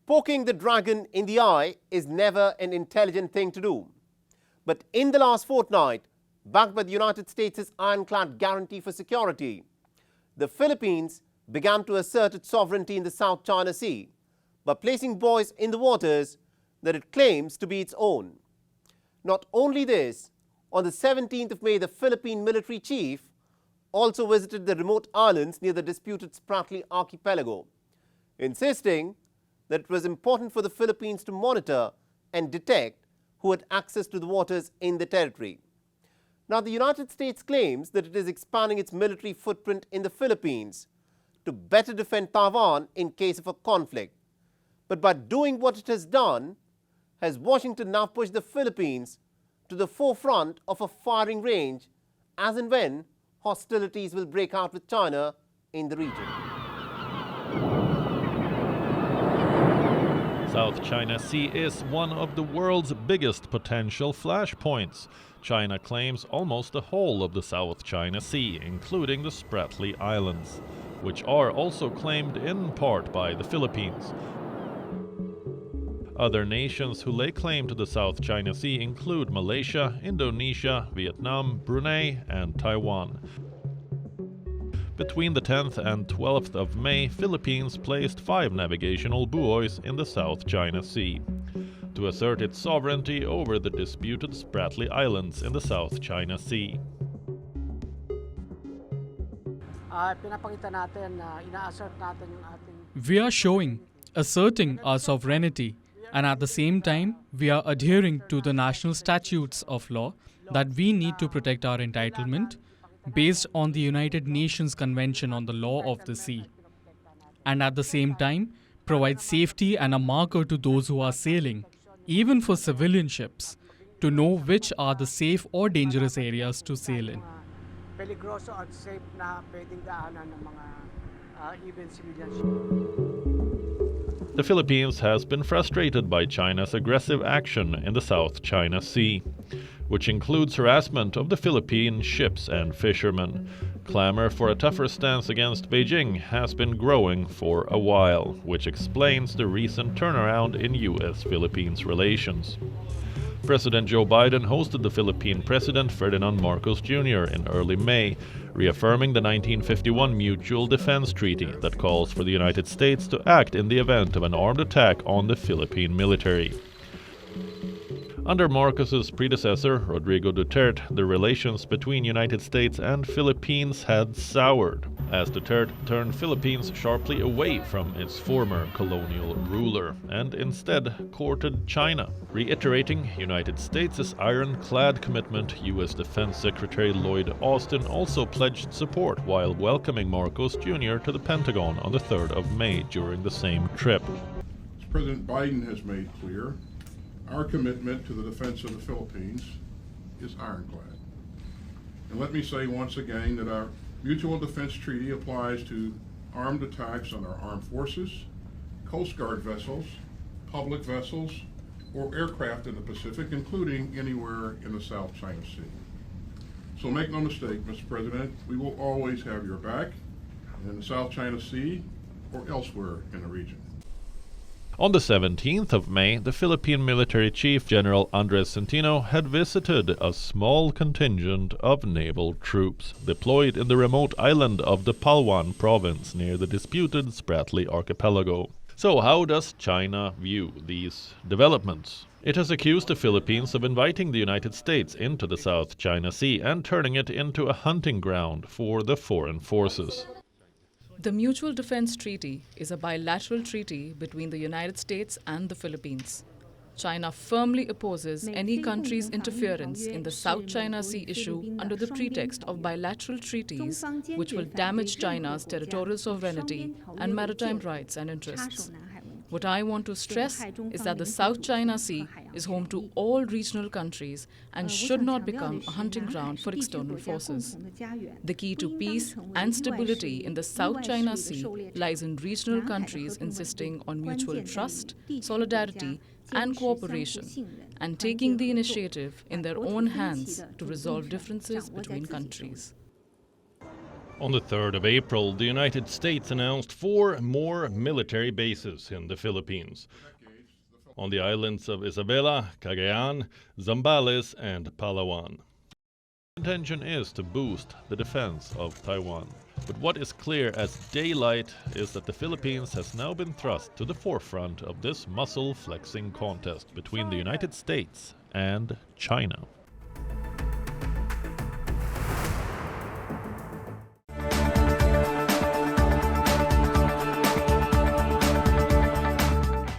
Poking the dragon in the eye is never an intelligent thing to do. But in the last fortnight, backed by the United States' ironclad guarantee for security, the Philippines began to assert its sovereignty in the South China Sea by placing buoys in the waters that it claims to be its own. Not only this, on the 17th of May, the Philippine military chief also visited the remote islands near the disputed Spratly archipelago, insisting that it was important for the Philippines to monitor and detect who had access to the waters in the territory. Now, the United States claims that it is expanding its military footprint in the Philippines to better defend Taiwan in case of a conflict. But by doing what it has done, has Washington now pushed the Philippines to the forefront of a firing range as and when hostilities will break out with China in the region. South China Sea is one of the world's biggest potential flashpoints. China claims almost the whole of the South China Sea, including the Spratly Islands, which are also claimed in part by the Philippines. Other nations who lay claim to the South China Sea include Malaysia, Indonesia, Vietnam, Brunei, and Taiwan. Between the 10th and 12th of May, Philippines placed 5 navigational buoys in the South China Sea to assert its sovereignty over the disputed Spratly Islands in the South China Sea. We are showing, asserting our sovereignty, and at the same time, we are adhering to the national statutes of law that we need to protect our entitlement based on the United Nations Convention on the Law of the Sea, and at the same time provide safety and a marker to those who are sailing, even for civilian ships, to know which are the safe or dangerous areas to sail in. The Philippines has been frustrated by China's aggressive action in the South China Sea, which includes harassment of the Philippine ships and fishermen. Clamor for a tougher stance against Beijing has been growing for a while, which explains the recent turnaround in U.S.-Philippines relations. President Joe Biden hosted the Philippine President Ferdinand Marcos Jr. in early May, reaffirming the 1951 Mutual Defense Treaty that calls for the United States to act in the event of an armed attack on the Philippine military. Under Marcos's predecessor, Rodrigo Duterte, the relations between United States and Philippines had soured, as Duterte turned Philippines sharply away from its former colonial ruler and instead courted China. Reiterating United States' ironclad commitment, U.S. Defense Secretary Lloyd Austin also pledged support while welcoming Marcos Jr. to the Pentagon on the 3rd of May during the same trip. As President Biden has made clear, our commitment to the defense of the Philippines is ironclad. And let me say once again that our Mutual Defense Treaty applies to armed attacks on our armed forces, Coast Guard vessels, public vessels, or aircraft in the Pacific, including anywhere in the South China Sea. So make no mistake, Mr. President, we will always have your back in the South China Sea or elsewhere in the region. On the 17th of May, the Philippine military chief, General Andres Centino, had visited a small contingent of naval troops deployed in the remote island of the Palawan province near the disputed Spratly archipelago. So how does China view these developments? It has accused the Philippines of inviting the United States into the South China Sea and turning it into a hunting ground for the foreign forces. The Mutual Defense Treaty is a bilateral treaty between the United States and the Philippines. China firmly opposes any country's interference in the South China Sea issue under the pretext of bilateral treaties which will damage China's territorial sovereignty and maritime rights and interests. What I want to stress is that the South China Sea is home to all regional countries and should not become a hunting ground for external forces. The key to peace and stability in the South China Sea lies in regional countries insisting on mutual trust, solidarity, and cooperation, and taking the initiative in their own hands to resolve differences between countries. On the 3rd of April, the United States announced 4 more military bases in the Philippines, on the islands of Isabela, Cagayan, Zambales, and Palawan. The intention is to boost the defense of Taiwan. But what is clear as daylight is that the Philippines has now been thrust to the forefront of this muscle-flexing contest between the United States and China.